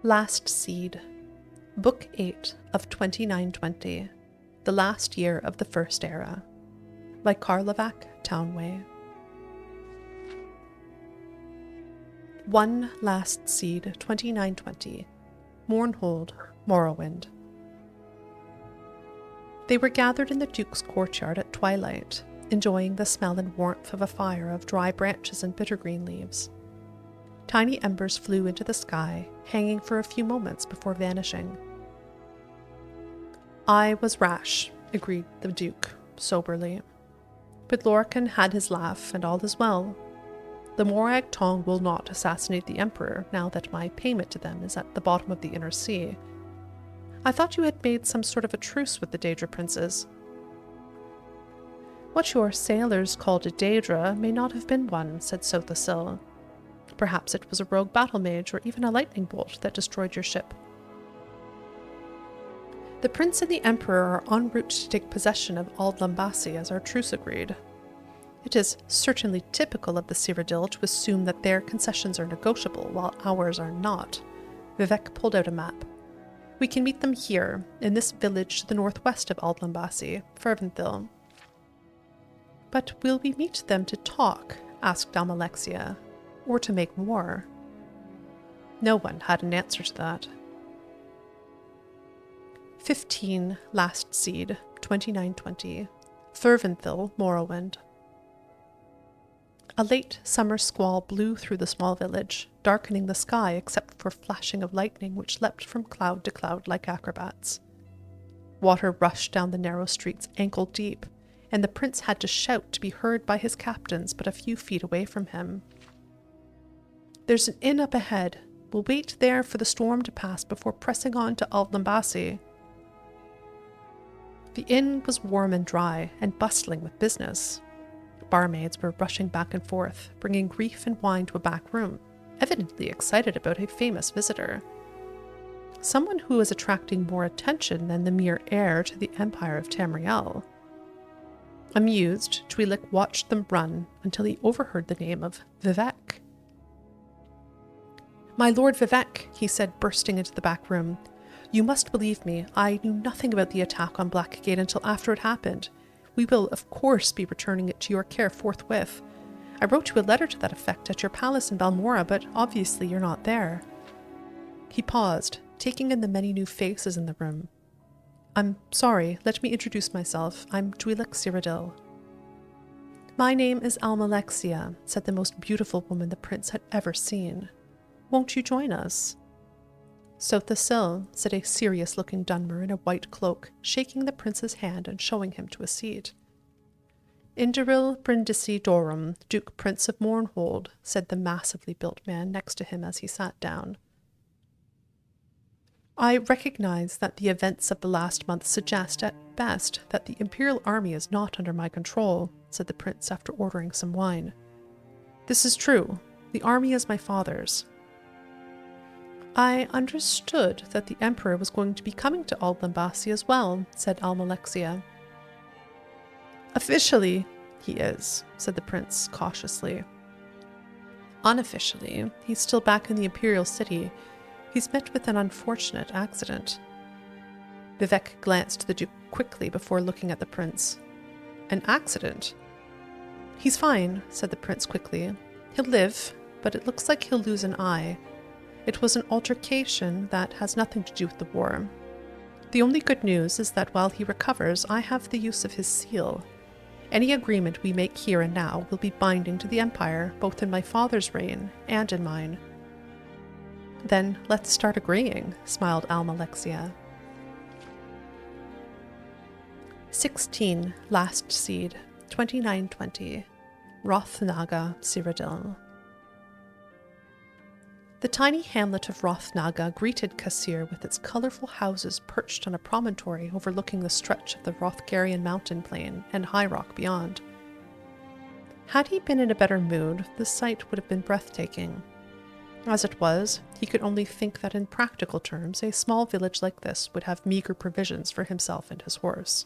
Last Seed, Book 8 of 2920, The Last Year of the First Era, by Karlovac Townway. 1 Last Seed, 2920, Mournhold, Morrowind. They were gathered in the Duke's courtyard at twilight, enjoying the smell and warmth of a fire of dry branches and bittergreen leaves. Tiny embers flew into the sky, hanging for a few moments before vanishing. "I was rash," agreed the Duke, soberly. "But Lorcan had his laugh, and all is well. The Morag Tong will not assassinate the Emperor now that my payment to them is at the bottom of the Inner Sea. I thought you had made some sort of a truce with the Daedra princes." "What your sailors called a Daedra may not have been one," said Sothasil. "Perhaps it was a rogue battle mage or even a lightning bolt that destroyed your ship." "The Prince and the Emperor are en route to take possession of Ald Lambasi as our truce agreed. It is certainly typical of the Cyrodiil to assume that their concessions are negotiable while ours are not." Vivek pulled out a map. "We can meet them here, in this village to the northwest of Ald Lambasi, Ferventhil." "But will we meet them to talk?" asked Almalexia. "Or to make war?" No one had an answer to that. 15 Last Seed, 2920, Ferventhil, Morrowind. A late summer squall blew through the small village, darkening the sky except for flashing of lightning which leapt from cloud to cloud like acrobats. Water rushed down the narrow streets ankle deep, and the prince had to shout to be heard by his captains but a few feet away from him. "There's an inn up ahead. We'll wait there for the storm to pass before pressing on to Ald Lambasi." The inn was warm and dry, and bustling with business. Barmaids were rushing back and forth, bringing grief and wine to a back room, evidently excited about a famous visitor. Someone who was attracting more attention than the mere heir to the Empire of Tamriel. Amused, Twi'lek watched them run until he overheard the name of Vivek. "My Lord Vivek," he said, bursting into the back room. "You must believe me, I knew nothing about the attack on Blackgate until after it happened. We will, of course, be returning it to your care forthwith. I wrote you a letter to that effect at your palace in Balmora, but obviously you're not there." He paused, taking in the many new faces in the room. "I'm sorry, let me introduce myself. I'm Twi'lek Cyrodiil." "My name is Almalexia," said the most beautiful woman the prince had ever seen. "Won't you join us?" "Sothasil," said a serious-looking Dunmer in a white cloak, shaking the prince's hand and showing him to a seat. "Indiril Brindisi Dorum, Duke Prince of Mournhold," said the massively built man next to him as he sat down. "I recognize that the events of the last month suggest, at best, that the Imperial Army is not under my control," said the prince after ordering some wine. "This is true. The army is my father's." "I understood that the Emperor was going to be coming to Ald Lambasi as well," said Almalexia. "Officially, he is," said the prince cautiously. "Unofficially, he's still back in the Imperial City. He's met with an unfortunate accident." Vivek glanced at the Duke quickly before looking at the prince. "An accident?" "He's fine," said the prince quickly. "He'll live, but it looks like he'll lose an eye. It was an altercation that has nothing to do with the war. The only good news is that while he recovers, I have the use of his seal. Any agreement we make here and now will be binding to the Empire, both in my father's reign and in mine." "Then let's start agreeing," smiled Almalexia. 16 Last Seed, 2920, Rothnaga, Cyrodiil. The tiny hamlet of Rothnaga greeted Kasir with its colorful houses perched on a promontory overlooking the stretch of the Rothgarian mountain plain and high rock beyond. Had he been in a better mood, the sight would have been breathtaking. As it was, he could only think that in practical terms a small village like this would have meager provisions for himself and his horse.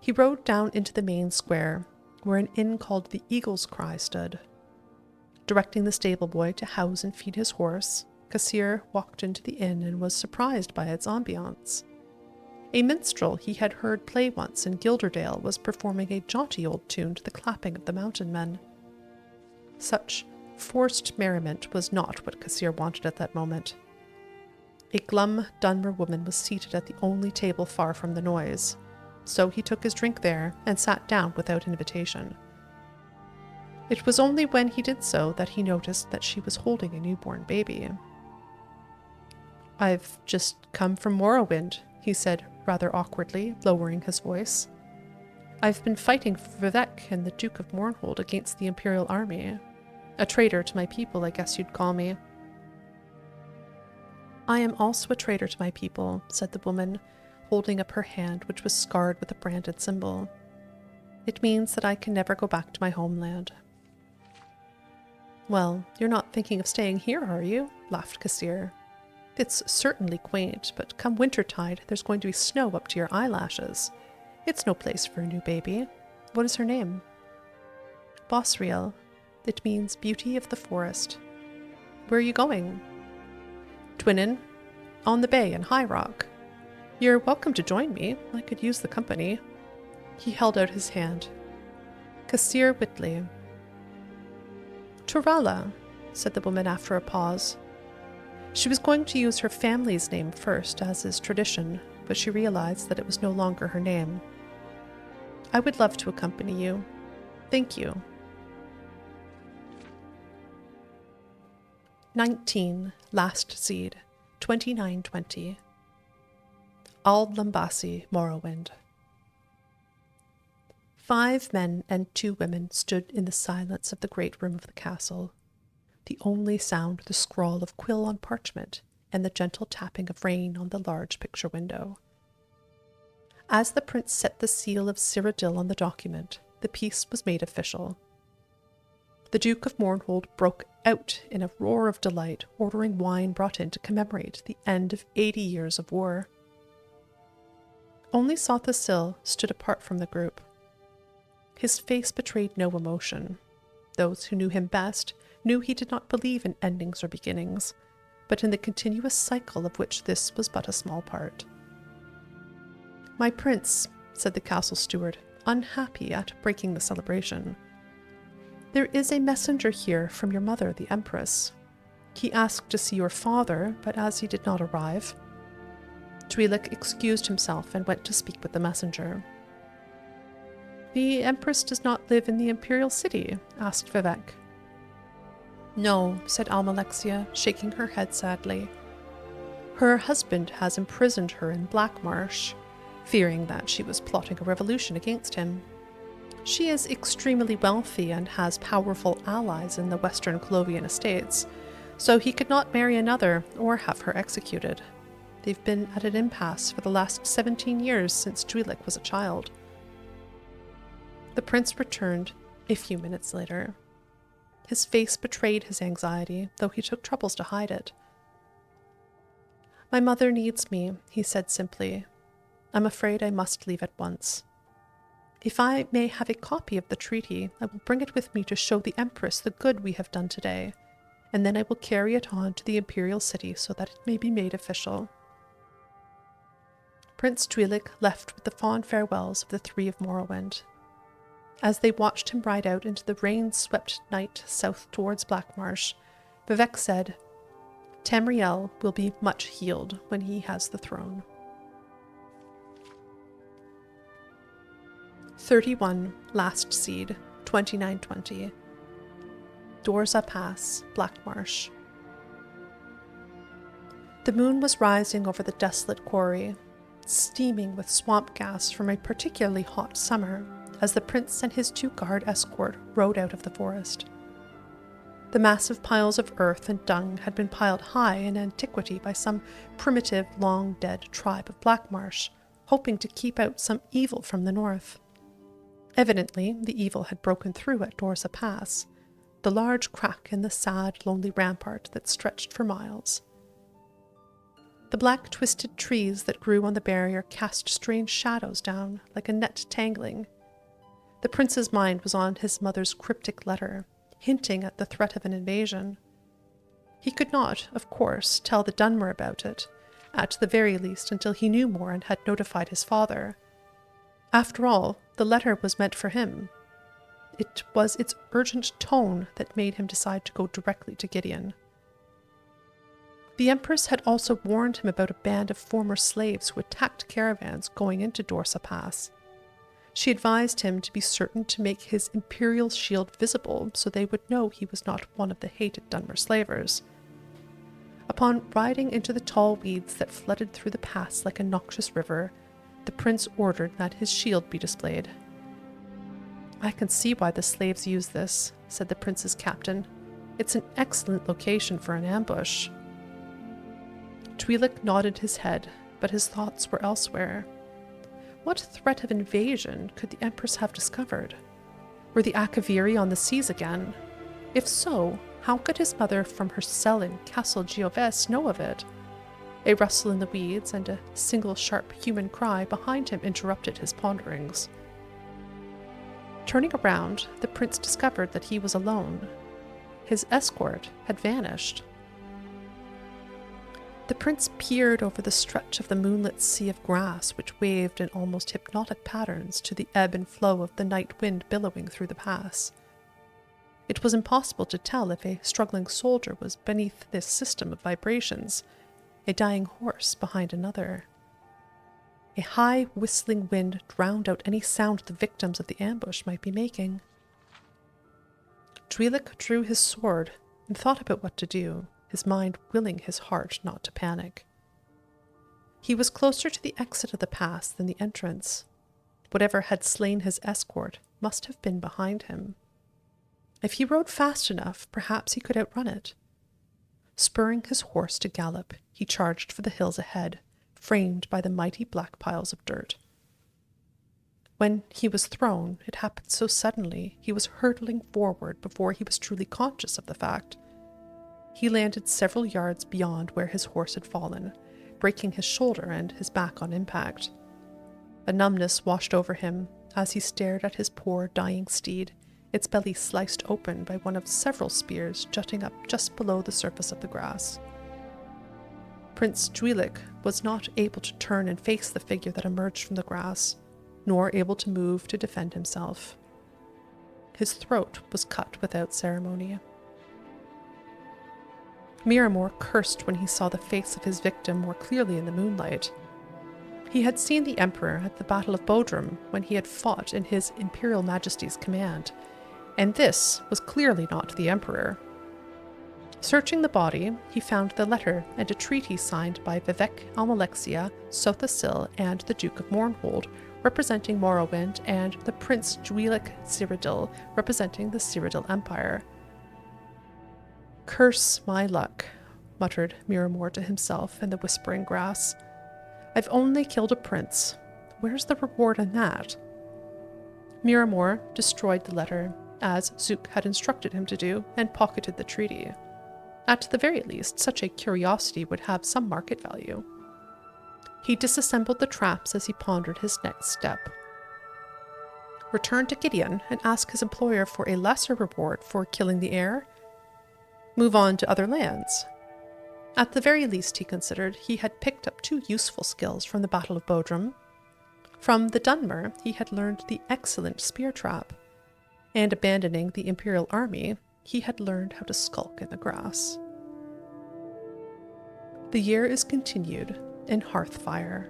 He rode down into the main square, where an inn called the Eagle's Cry stood. Directing the stable boy to house and feed his horse, Kassir walked into the inn and was surprised by its ambiance. A minstrel he had heard play once in Gilderdale was performing a jaunty old tune to the clapping of the mountain men. Such forced merriment was not what Kassir wanted at that moment. A glum Dunmer woman was seated at the only table far from the noise, so he took his drink there and sat down without invitation. It was only when he did so that he noticed that she was holding a newborn baby. "I've just come from Morrowind," he said rather awkwardly, lowering his voice. "I've been fighting for Vivek and the Duke of Mournhold against the Imperial army. A traitor to my people, I guess you'd call me." "I am also a traitor to my people," said the woman, holding up her hand, which was scarred with a branded symbol. "It means that I can never go back to my homeland." "Well, you're not thinking of staying here, are you?" laughed Kassir. "It's certainly quaint, but come wintertide, there's going to be snow up to your eyelashes. It's no place for a new baby. What is her name?" "Bosriel. It means beauty of the forest." "Where are you going?" "Twinin, on the bay in High Rock. You're welcome to join me. I could use the company." He held out his hand. "Kassir Whitley." "Turala," said the woman after a pause. She was going to use her family's name first, as is tradition, but she realized that it was no longer her name. "I would love to accompany you. Thank you." 19. Last Seed, 2920. Ald Lambasi, Morrowind. 5 men and 2 women stood in the silence of the great room of the castle. The only sound the scrawl of quill on parchment and the gentle tapping of rain on the large picture window. As the prince set the seal of Cyrodiil on the document, the peace was made official. The Duke of Mournhold broke out in a roar of delight, ordering wine brought in to commemorate the end of 80 years of war. Only Sothasil stood apart from the group. His face betrayed no emotion. Those who knew him best knew he did not believe in endings or beginnings, but in the continuous cycle of which this was but a small part. "My prince," said the castle steward, unhappy at breaking the celebration, "there is a messenger here from your mother, the Empress. He asked to see your father, but as he did not arrive..." Duilik excused himself and went to speak with the messenger. "The Empress does not live in the Imperial City?" asked Vivek. "No," said Almalexia, shaking her head sadly. "Her husband has imprisoned her in Blackmarsh, fearing that she was plotting a revolution against him. She is extremely wealthy and has powerful allies in the Western Clovian estates, so he could not marry another or have her executed. They've been at an impasse for the last 17 years since Duilik was a child." The prince returned a few minutes later. His face betrayed his anxiety, though he took troubles to hide it. "My mother needs me," he said simply. "I'm afraid I must leave at once. If I may have a copy of the treaty, I will bring it with me to show the Empress the good we have done today, and then I will carry it on to the Imperial City so that it may be made official." Prince Duilik left with the fond farewells of the 3 of Morrowind. As they watched him ride out into the rain-swept night south towards Blackmarsh, Vivek said, "Tamriel will be much healed when he has the throne." 31. Last Seed, 2920. Dorza Pass, Blackmarsh. The moon was rising over the desolate quarry, steaming with swamp gas from a particularly hot summer, as the prince and his 2 guard escort rode out of the forest. The massive piles of earth and dung had been piled high in antiquity by some primitive, long-dead tribe of Blackmarsh, hoping to keep out some evil from the north. Evidently, the evil had broken through at Dorza Pass, the large crack in the sad, lonely rampart that stretched for miles. The black, twisted trees that grew on the barrier cast strange shadows down, like a net tangling. The prince's mind was on his mother's cryptic letter, hinting at the threat of an invasion. He could not, of course, tell the Dunmer about it, at the very least until he knew more and had notified his father. After all, the letter was meant for him. It was its urgent tone that made him decide to go directly to Gideon. The Empress had also warned him about a band of former slaves who attacked caravans going into Dorsa Pass. She advised him to be certain to make his imperial shield visible so they would know he was not one of the hated Dunmer slavers. Upon riding into the tall weeds that flooded through the pass like a noxious river, the prince ordered that his shield be displayed. "I can see why the slaves use this," said the prince's captain. "It's an excellent location for an ambush." Twi'lek nodded his head, but his thoughts were elsewhere. What threat of invasion could the Empress have discovered? Were the Akaviri on the seas again? If so, how could his mother from her cell in Castle Gioves know of it? A rustle in the weeds and a single sharp human cry behind him interrupted his ponderings. Turning around, the prince discovered that he was alone. His escort had vanished. The prince peered over the stretch of the moonlit sea of grass which waved in almost hypnotic patterns to the ebb and flow of the night wind billowing through the pass. It was impossible to tell if a struggling soldier was beneath this system of vibrations, a dying horse behind another. A high, whistling wind drowned out any sound the victims of the ambush might be making. Twi'lek drew his sword and thought about what to do, his mind willing his heart not to panic. He was closer to the exit of the pass than the entrance. Whatever had slain his escort must have been behind him. If he rode fast enough, perhaps he could outrun it. Spurring his horse to gallop, he charged for the hills ahead, framed by the mighty black piles of dirt. When he was thrown, it happened so suddenly he was hurtling forward before he was truly conscious of the fact. He landed several yards beyond where his horse had fallen, breaking his shoulder and his back on impact. A numbness washed over him as he stared at his poor dying steed, its belly sliced open by one of several spears jutting up just below the surface of the grass. Prince Twi'lek was not able to turn and face the figure that emerged from the grass, nor able to move to defend himself. His throat was cut without ceremony. Miramor cursed when he saw the face of his victim more clearly in the moonlight. He had seen the Emperor at the Battle of Bodrum when he had fought in his Imperial Majesty's command, and this was clearly not the Emperor. Searching the body, he found the letter and a treaty signed by Vivek Almalexia, Sotha Sil, and the Duke of Mournhold, representing Morrowind, and the Prince Twi'lek Cyrodiil, representing the Cyrodiil Empire. "Curse my luck," muttered Miramor to himself in the whispering grass. "I've only killed a prince. Where's the reward in that?" Miramor destroyed the letter, as Zook had instructed him to do, and pocketed the treaty. At the very least, such a curiosity would have some market value. He disassembled the traps as he pondered his next step. Return to Gideon and ask his employer for a lesser reward for killing the heir? Move on to other lands? At the very least, he considered, he had picked up 2 useful skills from the Battle of Bodrum. From the Dunmer, he had learned the excellent spear trap, and abandoning the Imperial army, he had learned how to skulk in the grass. The year is continued in Hearthfire.